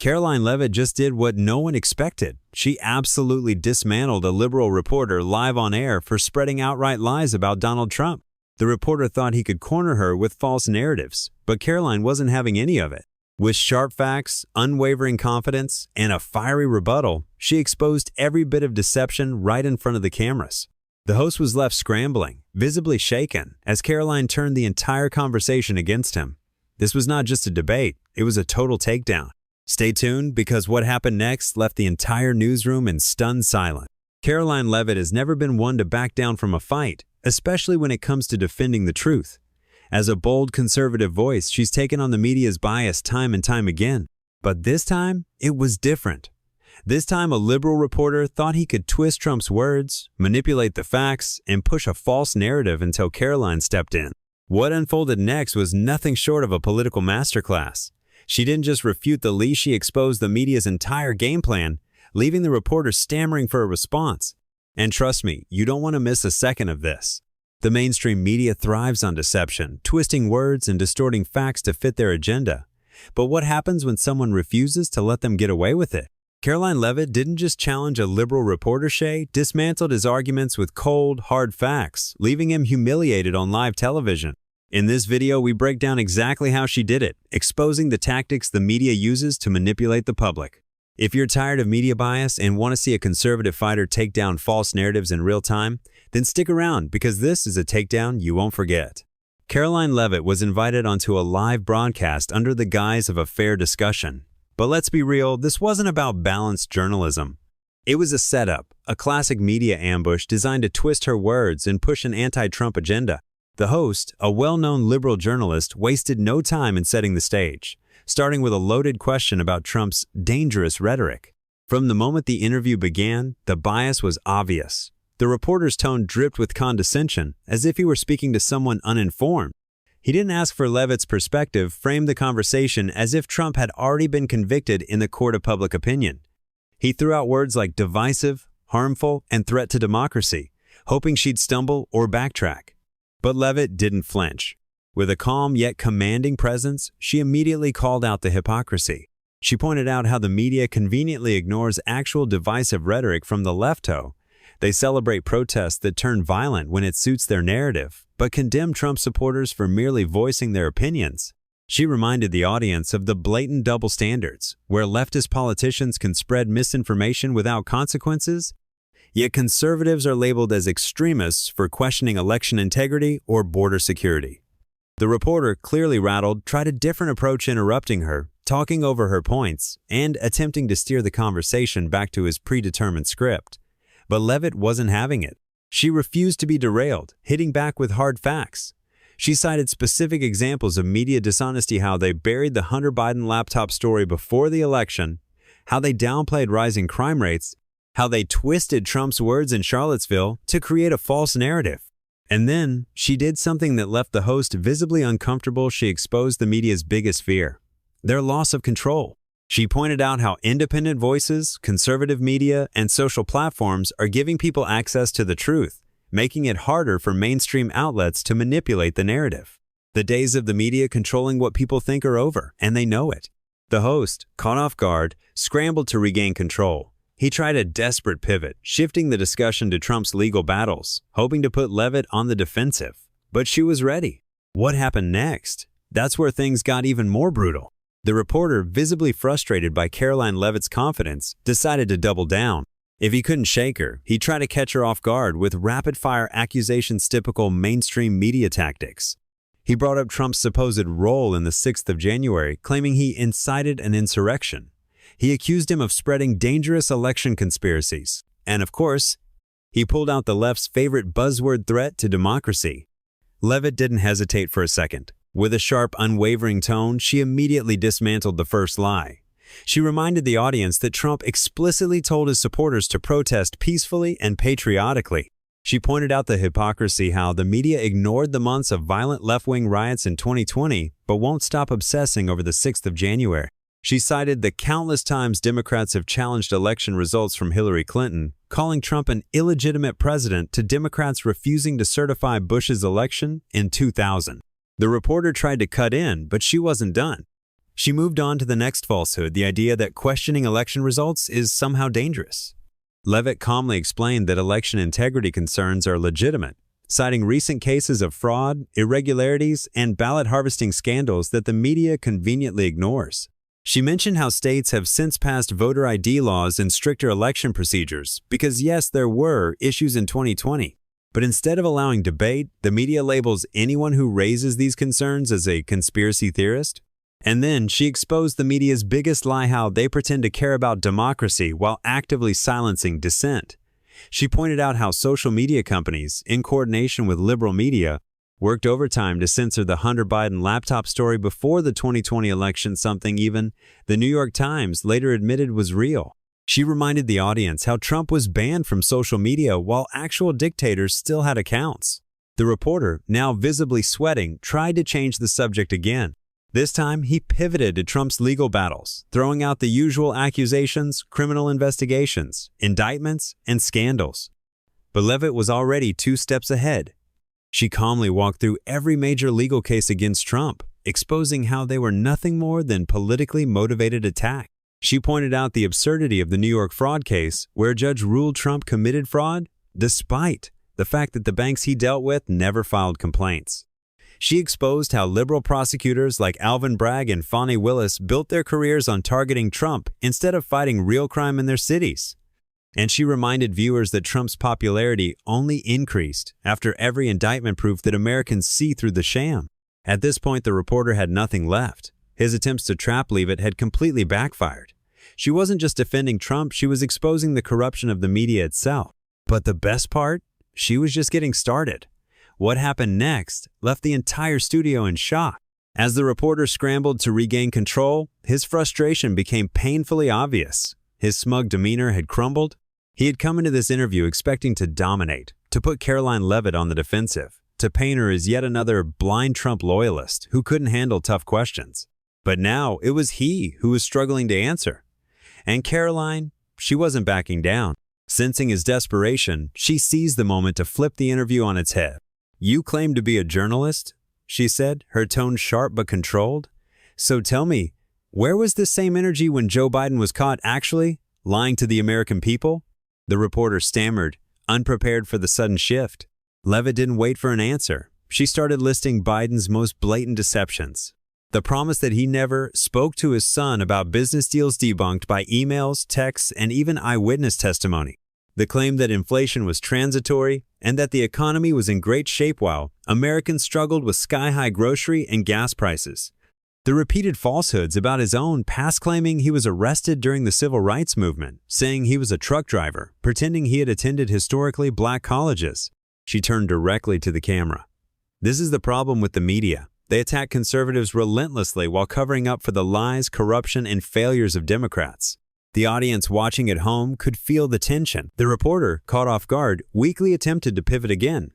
Karoline Leavitt just did what no one expected. She absolutely dismantled a liberal reporter live on air for spreading outright lies about Donald Trump. The reporter thought he could corner her with false narratives, but Karoline wasn't having any of it. With sharp facts, unwavering confidence, and a fiery rebuttal, she exposed every bit of deception right in front of the cameras. The host was left scrambling, visibly shaken, as Karoline turned the entire conversation against him. This was not just a debate, it was a total takedown. Stay tuned, because what happened next left the entire newsroom in stunned silence. Karoline Leavitt has never been one to back down from a fight, especially when it comes to defending the truth. As a bold conservative voice, she's taken on the media's bias time and time again. But this time, it was different. This time, a liberal reporter thought he could twist Trump's words, manipulate the facts, and push a false narrative until Karoline stepped in. What unfolded next was nothing short of a political masterclass. She didn't just refute the lies, she exposed the media's entire game plan, leaving the reporter stammering for a response. And trust me, you don't want to miss a second of this. The mainstream media thrives on deception, twisting words and distorting facts to fit their agenda. But what happens when someone refuses to let them get away with it? Karoline Leavitt didn't just challenge a liberal reporter, she dismantled his arguments with cold, hard facts, leaving him humiliated on live television. In this video, we break down exactly how she did it, exposing the tactics the media uses to manipulate the public. If you're tired of media bias and want to see a conservative fighter take down false narratives in real time, then stick around, because this is a takedown you won't forget. Karoline Leavitt was invited onto a live broadcast under the guise of a fair discussion. But let's be real, this wasn't about balanced journalism. It was a setup, a classic media ambush designed to twist her words and push an anti-Trump agenda. The host, a well-known liberal journalist, wasted no time in setting the stage, starting with a loaded question about Trump's dangerous rhetoric. From the moment the interview began, the bias was obvious. The reporter's tone dripped with condescension, as if he were speaking to someone uninformed. He didn't ask for Leavitt's perspective, framed the conversation as if Trump had already been convicted in the court of public opinion. He threw out words like divisive, harmful, and threat to democracy, hoping she'd stumble or backtrack. But Leavitt didn't flinch. With a calm yet commanding presence, she immediately called out the hypocrisy. She pointed out how the media conveniently ignores actual divisive rhetoric from the left-o. They celebrate protests that turn violent when it suits their narrative, but condemn Trump supporters for merely voicing their opinions. She reminded the audience of the blatant double standards, where leftist politicians can spread misinformation without consequences, yet conservatives are labeled as extremists for questioning election integrity or border security. The reporter, clearly rattled, tried a different approach, interrupting her, talking over her points, and attempting to steer the conversation back to his predetermined script. But Leavitt wasn't having it. She refused to be derailed, hitting back with hard facts. She cited specific examples of media dishonesty, how they buried the Hunter Biden laptop story before the election, how they downplayed rising crime rates, how they twisted Trump's words in Charlottesville to create a false narrative. And then, she did something that left the host visibly uncomfortable. She exposed the media's biggest fear: their loss of control. She pointed out how independent voices, conservative media, and social platforms are giving people access to the truth, making it harder for mainstream outlets to manipulate the narrative. The days of the media controlling what people think are over, and they know it. The host, caught off guard, scrambled to regain control. He tried a desperate pivot, shifting the discussion to Trump's legal battles, hoping to put Leavitt on the defensive. But she was ready. What happened next? That's where things got even more brutal. The reporter, visibly frustrated by Karoline Leavitt's confidence, decided to double down. If he couldn't shake her, he tried to catch her off guard with rapid-fire accusations typical mainstream media tactics. He brought up Trump's supposed role in the 6th of January, claiming he incited an insurrection. He accused him of spreading dangerous election conspiracies. And of course, he pulled out the left's favorite buzzword: threat to democracy. Leavitt didn't hesitate for a second. With a sharp, unwavering tone, she immediately dismantled the first lie. She reminded the audience that Trump explicitly told his supporters to protest peacefully and patriotically. She pointed out the hypocrisy, how the media ignored the months of violent left-wing riots in 2020, but won't stop obsessing over the 6th of January. She cited the countless times Democrats have challenged election results from Hillary Clinton, calling Trump an illegitimate president, to Democrats refusing to certify Bush's election in 2000. The reporter tried to cut in, but she wasn't done. She moved on to the next falsehood, the idea that questioning election results is somehow dangerous. Leavitt calmly explained that election integrity concerns are legitimate, citing recent cases of fraud, irregularities, and ballot harvesting scandals that the media conveniently ignores. She mentioned how states have since passed voter ID laws and stricter election procedures because, yes, there were issues in 2020. But instead of allowing debate, the media labels anyone who raises these concerns as a conspiracy theorist. And then she exposed the media's biggest lie, how they pretend to care about democracy while actively silencing dissent. She pointed out how social media companies, in coordination with liberal media, worked overtime to censor the Hunter Biden laptop story before the 2020 election, something even the New York Times later admitted was real. She reminded the audience how Trump was banned from social media while actual dictators still had accounts. The reporter, now visibly sweating, tried to change the subject again. This time, he pivoted to Trump's legal battles, throwing out the usual accusations, criminal investigations, indictments, and scandals. But Leavitt was already 2 steps ahead. She calmly walked through every major legal case against Trump, exposing how they were nothing more than politically motivated attacks. She pointed out the absurdity of the New York fraud case, where a judge ruled Trump committed fraud, despite the fact that the banks he dealt with never filed complaints. She exposed how liberal prosecutors like Alvin Bragg and Fani Willis built their careers on targeting Trump instead of fighting real crime in their cities. And she reminded viewers that Trump's popularity only increased after every indictment proved that Americans see through the sham. At this point, the reporter had nothing left. His attempts to trap Leavitt had completely backfired. She wasn't just defending Trump, she was exposing the corruption of the media itself. But the best part? She was just getting started. What happened next left the entire studio in shock. As the reporter scrambled to regain control, his frustration became painfully obvious. His smug demeanor had crumbled. He had come into this interview expecting to dominate, to put Karoline Leavitt on the defensive, to paint her as yet another blind Trump loyalist who couldn't handle tough questions. But now it was he who was struggling to answer. And Karoline, she wasn't backing down. Sensing his desperation, she seized the moment to flip the interview on its head. "You claim to be a journalist?" she said, her tone sharp but controlled. "So tell me, where was this same energy when Joe Biden was caught actually lying to the American people?" The reporter stammered, unprepared for the sudden shift. Leavitt didn't wait for an answer. She started listing Biden's most blatant deceptions. The promise that he never spoke to his son about business deals debunked by emails, texts, and even eyewitness testimony. The claim that inflation was transitory and that the economy was in great shape while Americans struggled with sky-high grocery and gas prices. The repeated falsehoods about his own past, claiming he was arrested during the civil rights movement, saying he was a truck driver, pretending he had attended historically black colleges. She turned directly to the camera. This is the problem with the media. They attack conservatives relentlessly while covering up for the lies, corruption, and failures of Democrats. The audience watching at home could feel the tension. The reporter, caught off guard, weakly attempted to pivot again.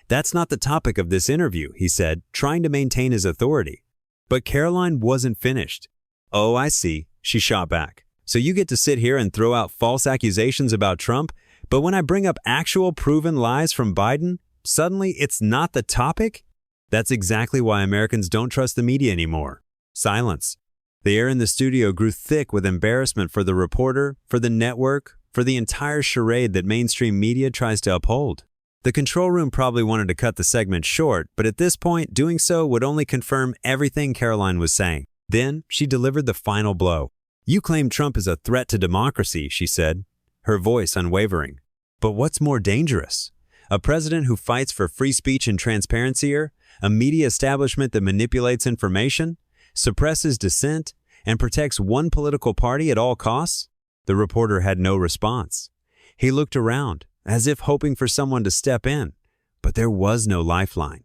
"That's not the topic of this interview," he said, trying to maintain his authority. But Karoline wasn't finished. "Oh, I see," she shot back. "So you get to sit here and throw out false accusations about Trump, but when I bring up actual proven lies from Biden, suddenly it's not the topic?" That's exactly why Americans don't trust the media anymore. Silence. The air in the studio grew thick with embarrassment for the reporter, for the network, for the entire charade that mainstream media tries to uphold. The control room probably wanted to cut the segment short, but at this point, doing so would only confirm everything Karoline was saying. Then she delivered the final blow. "You claim Trump is a threat to democracy," she said, her voice unwavering. "But what's more dangerous? A president who fights for free speech and transparency, or a media establishment that manipulates information, suppresses dissent, and protects one political party at all costs?" The reporter had no response. He looked around, as if hoping for someone to step in, but there was no lifeline.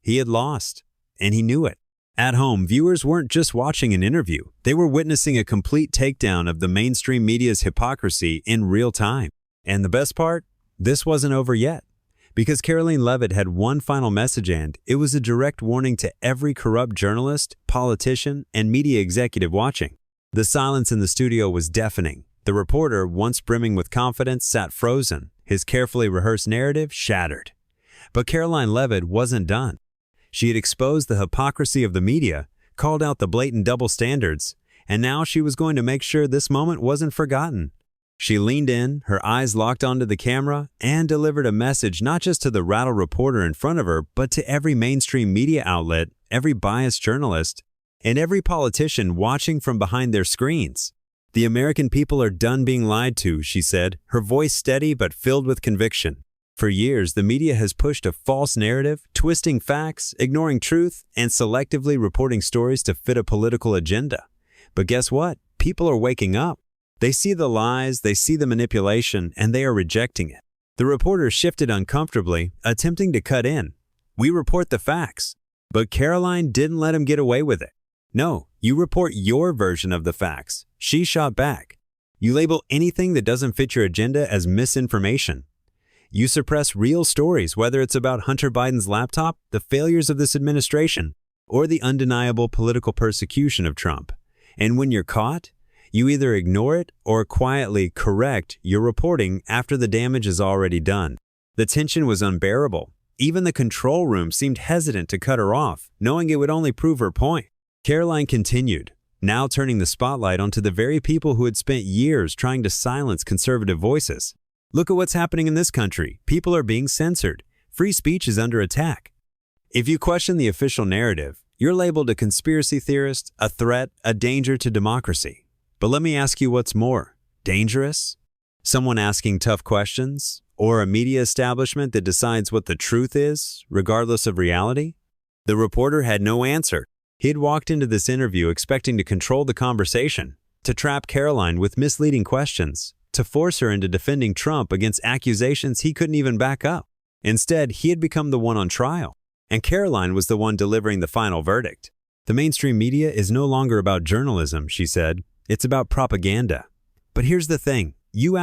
He had lost, and he knew it. At home, viewers weren't just watching an interview. They were witnessing a complete takedown of the mainstream media's hypocrisy in real time. And the best part? This wasn't over yet. Because Karoline Leavitt had one final message, and it was a direct warning to every corrupt journalist, politician, and media executive watching. The silence in the studio was deafening. The reporter, once brimming with confidence, sat frozen, his carefully rehearsed narrative shattered. But Karoline Leavitt wasn't done. She had exposed the hypocrisy of the media, called out the blatant double standards, and now she was going to make sure this moment wasn't forgotten. She leaned in, her eyes locked onto the camera, and delivered a message not just to the rattled reporter in front of her, but to every mainstream media outlet, every biased journalist, and every politician watching from behind their screens. "The American people are done being lied to," she said, her voice steady but filled with conviction. For years, the media has pushed a false narrative, twisting facts, ignoring truth, and selectively reporting stories to fit a political agenda. But guess what? People are waking up. They see the lies, they see the manipulation, and they are rejecting it. The reporter shifted uncomfortably, attempting to cut in. "We report the facts." But Karoline didn't let him get away with it. "No, you report your version of the facts." She shot back. "You label anything that doesn't fit your agenda as misinformation. You suppress real stories, whether it's about Hunter Biden's laptop, the failures of this administration, or the undeniable political persecution of Trump. And when you're caught, you either ignore it or quietly correct your reporting after the damage is already done." The tension was unbearable. Even the control room seemed hesitant to cut her off, knowing it would only prove her point. Karoline continued, now turning the spotlight onto the very people who had spent years trying to silence conservative voices. "Look at what's happening in this country. People are being censored. Free speech is under attack. If you question the official narrative, you're labeled a conspiracy theorist, a threat, a danger to democracy. But let me ask you what's more dangerous? Someone asking tough questions, or a media establishment that decides what the truth is, regardless of reality?" The reporter had no answer. He had walked into this interview expecting to control the conversation, to trap Karoline with misleading questions, to force her into defending Trump against accusations he couldn't even back up. Instead, he had become the one on trial, and Karoline was the one delivering the final verdict. "The mainstream media is no longer about journalism," she said. "It's about propaganda. But here's the thing. You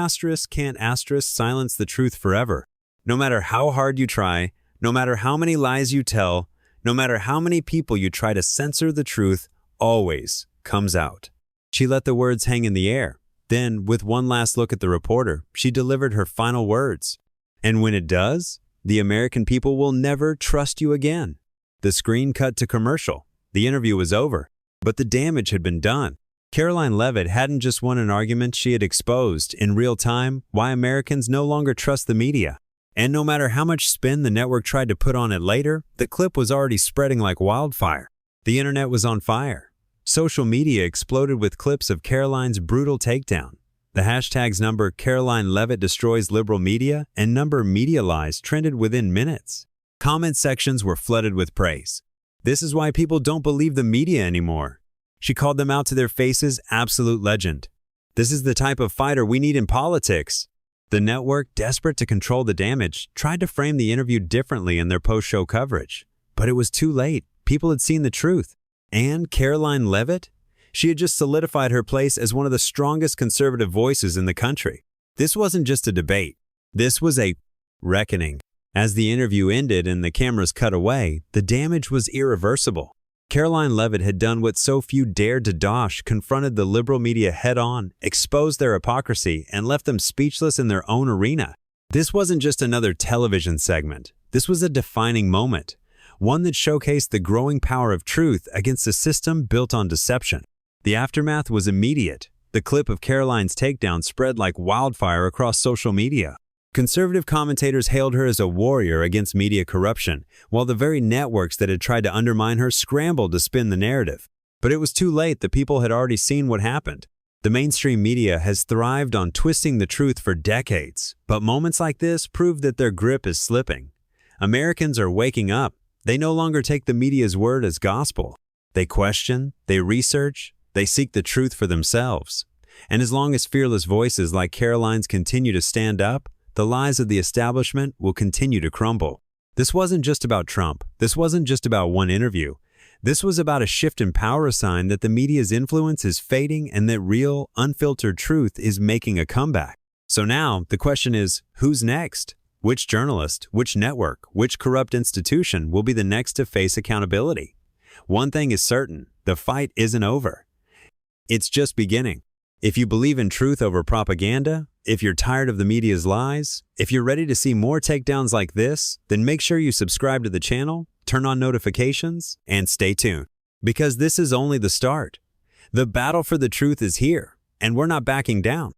can't silence the truth forever. No matter how hard you try, no matter how many lies you tell, no matter how many people you try to censor, the truth always comes out." She let the words hang in the air. Then, with one last look at the reporter, she delivered her final words. "And when it does, the American people will never trust you again." The screen cut to commercial. The interview was over, but the damage had been done. Karoline Leavitt hadn't just won an argument, she had exposed, in real time, why Americans no longer trust the media. And no matter how much spin the network tried to put on it later, the clip was already spreading like wildfire. The internet was on fire. Social media exploded with clips of Karoline's brutal takedown. The hashtags number Karoline Leavitt destroys liberal media and number media lies trended within minutes. Comment sections were flooded with praise. "This is why people don't believe the media anymore." She called them out to their faces, "absolute legend." "This is the type of fighter we need in politics." The network, desperate to control the damage, tried to frame the interview differently in their post-show coverage. But it was too late. People had seen the truth. And Karoline Leavitt? She had just solidified her place as one of the strongest conservative voices in the country. This wasn't just a debate. This was a reckoning. As the interview ended and the cameras cut away, the damage was irreversible. Karoline Leavitt had done what so few dared to dosh, confronted the liberal media head-on, exposed their hypocrisy, and left them speechless in their own arena. This wasn't just another television segment. This was a defining moment, one that showcased the growing power of truth against a system built on deception. The aftermath was immediate. The clip of Karoline's takedown spread like wildfire across social media. Conservative commentators hailed her as a warrior against media corruption, while the very networks that had tried to undermine her scrambled to spin the narrative. But it was too late. The people had already seen what happened. The mainstream media has thrived on twisting the truth for decades, but moments like this prove that their grip is slipping. Americans are waking up. They no longer take the media's word as gospel. They question, they research, they seek the truth for themselves. And as long as fearless voices like Karoline's continue to stand up, the lies of the establishment will continue to crumble. This wasn't just about Trump. This wasn't just about one interview. This was about a shift in power, a sign that the media's influence is fading and that real, unfiltered truth is making a comeback. So now, the question is, who's next? Which journalist, which network, which corrupt institution will be the next to face accountability? One thing is certain, the fight isn't over. It's just beginning. If you believe in truth over propaganda, if you're tired of the media's lies, if you're ready to see more takedowns like this, then make sure you subscribe to the channel, turn on notifications, and stay tuned. Because this is only the start. The battle for the truth is here, and we're not backing down.